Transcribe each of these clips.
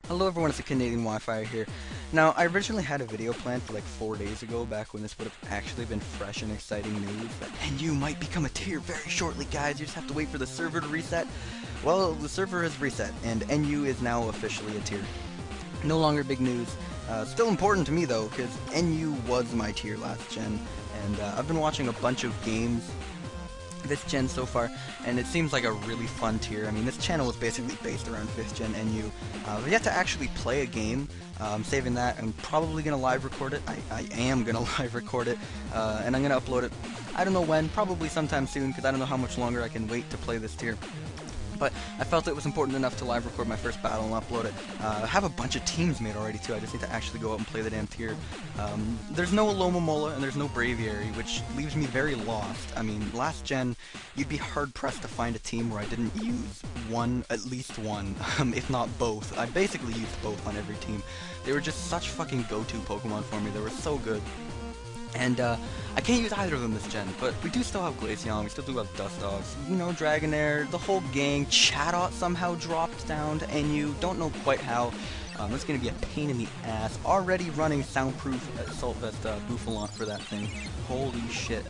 Hello everyone, it's TheCanadianWifier here. Now, I originally had a video planned for like 4 days ago, back when this would have actually been fresh and exciting news. And you might become a tier very shortly, guys. You just have to wait for the server to reset. Well, the server has reset, and NU is now officially a tier. No longer big news. Still important to me though, because NU was my tier last gen, and I've been watching a bunch of games this gen so far, and it seems like a really fun tier. I mean, this channel is basically based around 5th gen NU. I've yet to actually play a game. I'm saving that. I'm probably going to live record it. I am going to live record it, and I'm going to upload it. I don't know when, probably sometime soon, because I don't know how much longer I can wait to play this tier. But I felt it was important enough to live record my first battle and upload it. I have a bunch of teams made already too. I just need to actually go out and play the damn tier. There's no Alomomola and there's no Braviary, which leaves me very lost. I mean, last gen, you'd be hard pressed to find a team where I didn't use at least one, if not both. I basically used both on every team. They were just such fucking go-to Pokemon for me. They were so good. And I can't use either of them this gen, but we do still have Glaceon, we still do have Dustox, you know, Dragonair, the whole gang. Chatot somehow dropped down to NU, don't know quite how. That's going to be a pain in the ass. Already running soundproof Assault Vest Bouffalant for that thing. Holy shit.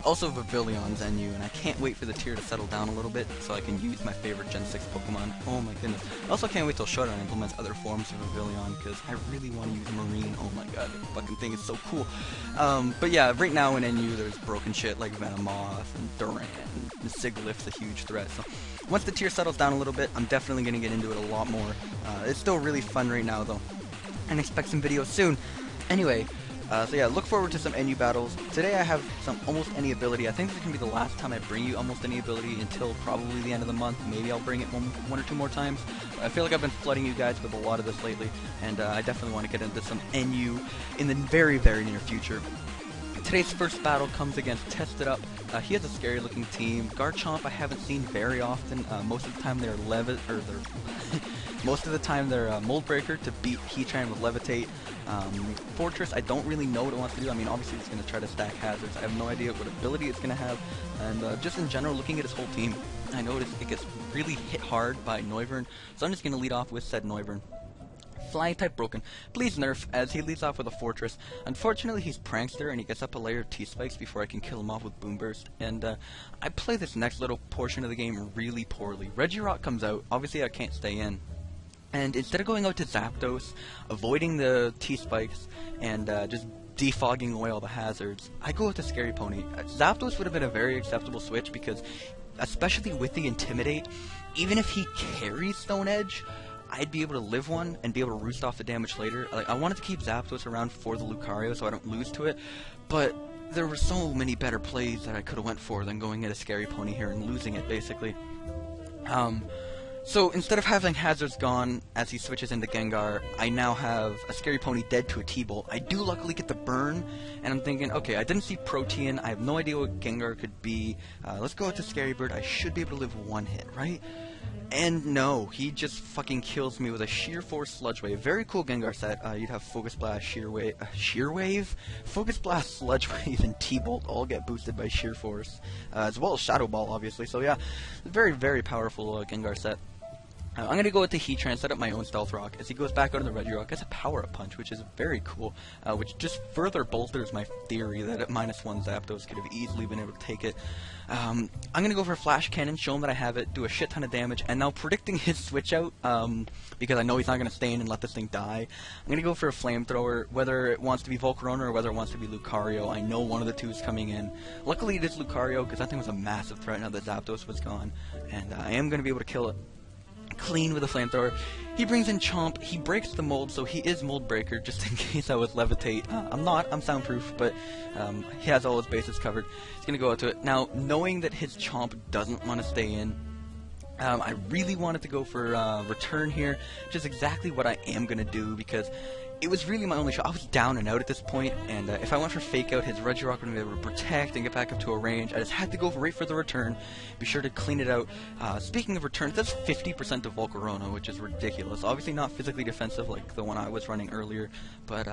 Also Vivillon's NU, and I can't wait for the tier to settle down a little bit so I can use my favorite Gen 6 Pokemon. Oh my goodness. I also can't wait till Showdown implements other forms of Vivillon, because I really want to use Marine. Oh my god, the fucking thing is so cool. But yeah, right now in NU there's broken shit like Venomoth and Durant, and Sigilyph's a huge threat. So once the tier settles down a little bit, I'm definitely going to get into it a lot more. It's still really fun right now though, and expect some videos soon. Anyway, so yeah, look forward to some NU battles. Today I have some almost any ability. I think this is going to be the last time I bring you almost any ability until probably the end of the month. Maybe I'll bring it one or two more times. But I feel like I've been flooding you guys with a lot of this lately, and I definitely want to get into some NU in the very, very near future. Today's first battle comes against Tested Up. He has a scary looking team. Garchomp I haven't seen very often. Most of the time they're most of the time they're Mold Breaker to beat Heatran with Levitate. Fortress, I don't really know what it wants to do. I mean, obviously it's going to try to stack hazards. I have no idea what ability it's going to have. And just in general, looking at his whole team, I noticed it gets really hit hard by Noivern. So I'm just going to lead off with said Noivern. Flying type broken. Please nerf, as he leads off with a Fortress. Unfortunately, he's Prankster, and he gets up a layer of T-Spikes before I can kill him off with Boom Burst. And I play this next little portion of the game really poorly. Regirock comes out. Obviously, I can't stay in. And instead of going out to Zapdos, avoiding the T-Spikes, and just defogging away all the hazards, I go with the Scary Pony. Zapdos would have been a very acceptable switch because, especially with the Intimidate, even if he carries Stone Edge, I'd be able to live one and be able to roost off the damage later. Like, I wanted to keep Zapdos around for the Lucario so I don't lose to it, but there were so many better plays that I could have went for than going at a Scary Pony here and losing it, basically. So instead of having hazards gone as he switches into Gengar, I now have a Scary Pony dead to a T-Bolt. I do luckily get the burn, and I'm thinking, okay, I didn't see Protean, I have no idea what Gengar could be. Let's go with the Scary Bird. I should be able to live one hit, right? And no, he just fucking kills me with a Sheer Force Sludge Wave. Very cool Gengar set. You'd have Focus Blast, Sheer Wave? Focus Blast, Sludge Wave, and T-Bolt all get boosted by Sheer Force. As well as Shadow Ball, obviously. So yeah, very, very powerful Gengar set. I'm going to go with the Heatran, set up my own Stealth Rock. As he goes back out of the Regirock, gets a Power-Up Punch, which is very cool, which just further bolsters my theory that at -1 Zapdos could have easily been able to take it. I'm going to go for a Flash Cannon, show him that I have it, do a shit ton of damage, and now predicting his switch out, because I know he's not going to stay in and let this thing die, I'm going to go for a Flamethrower, whether it wants to be Volcarona or whether it wants to be Lucario. I know one of the two is coming in. Luckily it is Lucario, because that thing was a massive threat now that Zapdos was gone, and I am going to be able to kill it clean with a Flamethrower. He brings in Chomp, he breaks the mold, so he is Mold Breaker, just in case I was Levitate. I'm not, I'm soundproof, but he has all his bases covered. He's gonna go out to it. Now, knowing that his Chomp doesn't want to stay in, I really wanted to go for Return here, which is exactly what I am gonna do, because it was really my only shot. I was down and out at this point, and if I went for Fake Out, his Regirock would be able to protect and get back up to a range. I just had to go right for the Return. Be sure to clean it out. Speaking of returns, that's 50% to Volcarona, which is ridiculous. Obviously not physically defensive like the one I was running earlier, but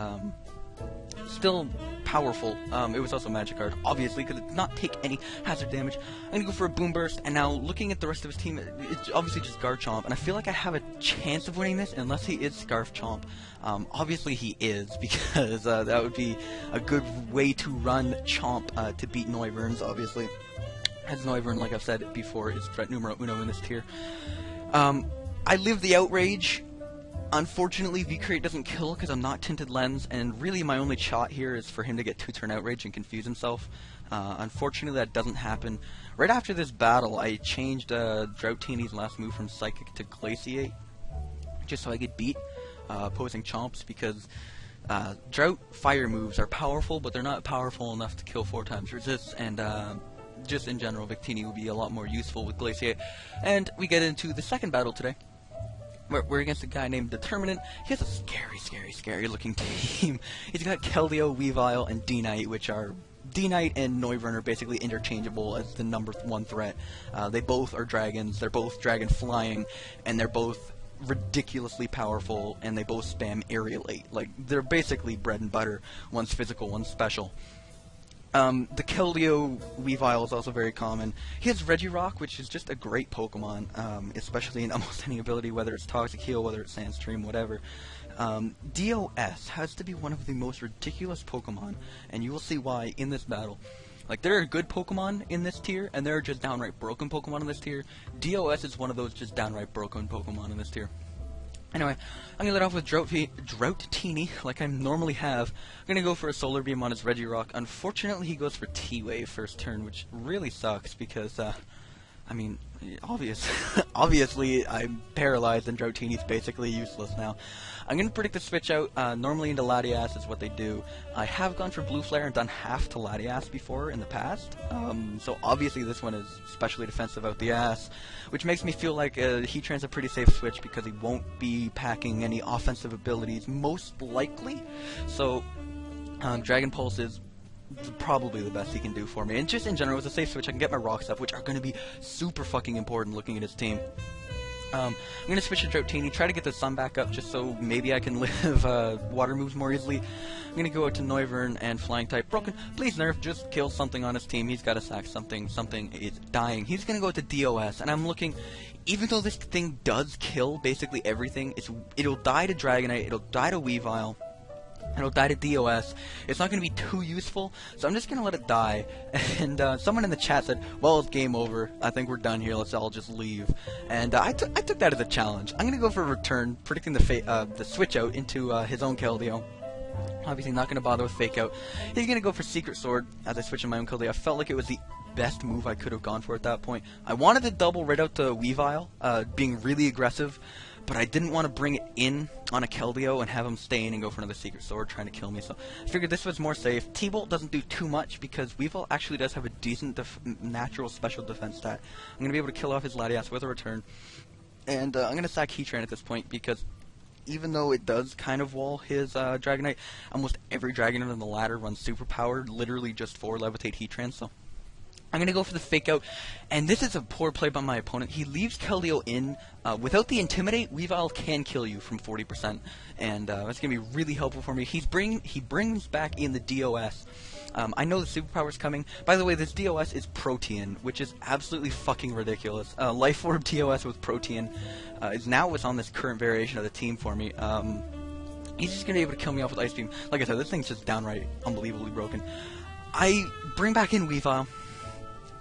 still powerful. It was also a magic card, obviously, because it did not take any hazard damage. I'm going to go for a Boom Burst, and now looking at the rest of his team, it's obviously just Garchomp, and I feel like I have a chance of winning this unless he is Scarf Chomp. Obviously he is, because that would be a good way to run Chomp to beat Noivern's, obviously. As Noivern, like I've said before, is threat numero uno in this tier. I live the Outrage. Unfortunately, V-Crate doesn't kill because I'm not Tinted Lens, and really my only shot here is for him to get 2-turn Outrage and confuse himself. Unfortunately, that doesn't happen. Right after this battle, I changed Droughtini's last move from Psychic to Glaciate, just so I could beat opposing Chomps, because Drought Fire moves are powerful, but they're not powerful enough to kill 4 times resist, and just in general, Victini would be a lot more useful with Glaciate. And we get into the second battle today. We're against a guy named Determinant. He has a scary looking team. He's got Keldeo, Weavile, and D-Knight, which are... D-Knight and Noivern are basically interchangeable as the number 1 threat. They both are dragons, they're both dragon flying, and they're both ridiculously powerful, and they both spam Aerialate. Like, they're basically bread and butter. One's physical, one's special. The Keldeo Weavile is also very common. He has Regirock, which is just a great Pokemon, especially in almost any ability, whether it's Toxic Heal, whether it's Sandstream, whatever. DOS has to be one of the most ridiculous Pokemon, and you will see why in this battle. Like, there are good Pokemon in this tier, and there are just downright broken Pokemon in this tier. DOS is one of those just downright broken Pokemon in this tier. Anyway, I'm going to let off with Droughtini, like I normally have. I'm going to go for a Solar Beam on his Regirock. Unfortunately, he goes for T-Wave first turn, which really sucks because, I mean, obviously I'm paralyzed and Droughtini's basically useless now. I'm going to predict the switch out. Normally into Latias is what they do. I have gone for Blue Flare and done half to Latias before in the past. So obviously this one is especially defensive out the ass, which makes me feel like Heatran's a pretty safe switch because he won't be packing any offensive abilities, most likely. So Dragon Pulse is probably the best he can do for me. And just in general, it's a safe switch. I can get my rocks up, which are going to be super fucking important looking at his team. I'm going to switch to Droughtini, try to get the sun back up just so maybe I can live water moves more easily. I'm going to go out to Noivern and Flying type. Broken, please nerf, just kill something on his team. He's got to sack something. Something is dying. He's going to go to DOS, and I'm looking, even though this thing does kill basically everything, it'll die to Dragonite, it'll die to Weavile, it'll die to DOS. It's not going to be too useful, so I'm just going to let it die. And someone in the chat said, well, it's game over. I think we're done here. Let's all just leave. And I took that as a challenge. I'm going to go for a return, predicting the switch out into his own Keldeo. Obviously not going to bother with Fake Out. He's going to go for Secret Sword as I switch in my own Keldeo. I felt like it was the best move I could have gone for at that point. I wanted to double right out to Weavile, being really aggressive, but I didn't want to bring it in on a Keldeo and have him stay in and go for another Secret Sword trying to kill me, so I figured this was more safe. T-Bolt doesn't do too much because Weavile actually does have a decent natural special defense stat. I'm going to be able to kill off his Latias with a return, and I'm going to sack Heatran at this point because even though it does kind of wall his Dragonite, almost every Dragonite on the ladder runs super powered, literally just for Levitate Heatran, so I'm going to go for the Fake Out, and this is a poor play by my opponent. He leaves Keldeo in. Without the Intimidate, Weavile can kill you from 40%, and that's going to be really helpful for me. He brings back in the DOS. I know the superpower's coming. By the way, this DOS is Protean, which is absolutely fucking ridiculous. Life Orb DOS with Protean is now what's on this current variation of the team for me. He's just going to be able to kill me off with Ice Beam. Like I said, this thing's just downright unbelievably broken. I bring back in Weavile.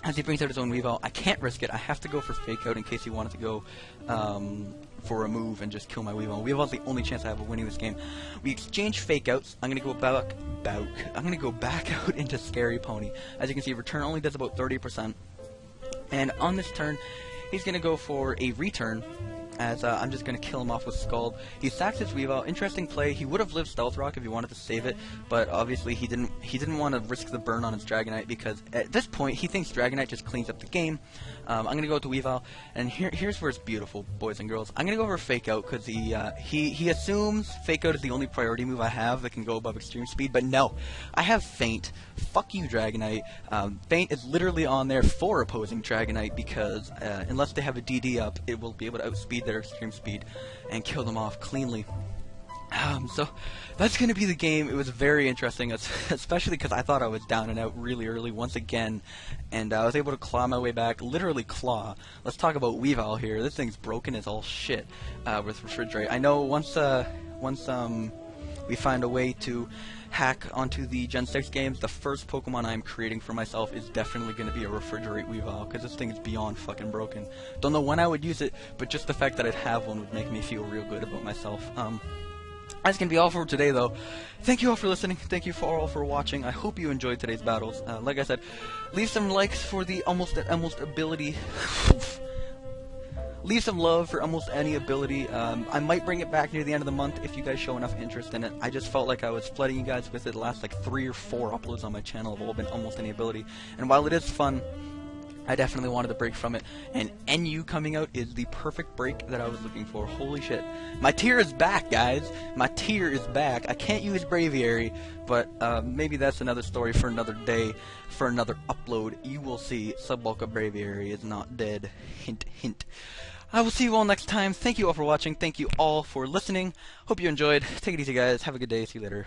As he brings out his own Weavile, I can't risk it. I have to go for Fake Out in case he wanted to go for a move and just kill my Weavile. Weavile's the only chance I have of winning this game. We exchange Fake Outs. I'm gonna go back out into Scary Pony. As you can see, return only does about 30%. And on this turn, he's gonna go for a return, as I'm just going to kill him off with Scald. He sacks his Weavile. Interesting play. He would have lived Stealth Rock if he wanted to save it, but obviously he didn't want to risk the burn on his Dragonite because at this point he thinks Dragonite just cleans up the game. I'm going to go to Weavile, and here's where it's beautiful, boys and girls. I'm going to go for Fake Out because he assumes Fake Out is the only priority move I have that can go above Extreme Speed, but no. I have Feint. Fuck you, Dragonite. Feint is literally on there for opposing Dragonite because unless they have a DD up, it will be able to outspeed their Extreme Speed and kill them off cleanly. So that's going to be the game. It was very interesting, especially because I thought I was down and out really early once again, and I was able to claw my way back, literally claw. Let's talk about Weavile here. This thing's broken as all shit with Refrigerate. I know once we find a way to hack onto the Gen 6 games, the first Pokemon I'm creating for myself is definitely going to be a Refrigerate Weavile, because this thing is beyond fucking broken. Don't know when I would use it, but just the fact that I'd have one would make me feel real good about myself. That's going to be all for today, though. Thank you all for listening. Thank you all for watching. I hope you enjoyed today's battles. Like I said, leave some likes for the almost ability. Leave some love for almost any ability. I might bring it back near the end of the month if you guys show enough interest in it. I just felt like I was flooding you guys with it. The last like 3 or 4 uploads on my channel have all been almost any ability. And while it is fun, I definitely wanted to break from it, and NU coming out is the perfect break that I was looking for. Holy shit. My tier is back, guys. My tier is back. I can't use Braviary, but maybe that's another story for another day, for another upload. You will see Subbulk Braviary is not dead. Hint, hint. I will see you all next time. Thank you all for watching. Thank you all for listening. Hope you enjoyed. Take it easy, guys. Have a good day. See you later.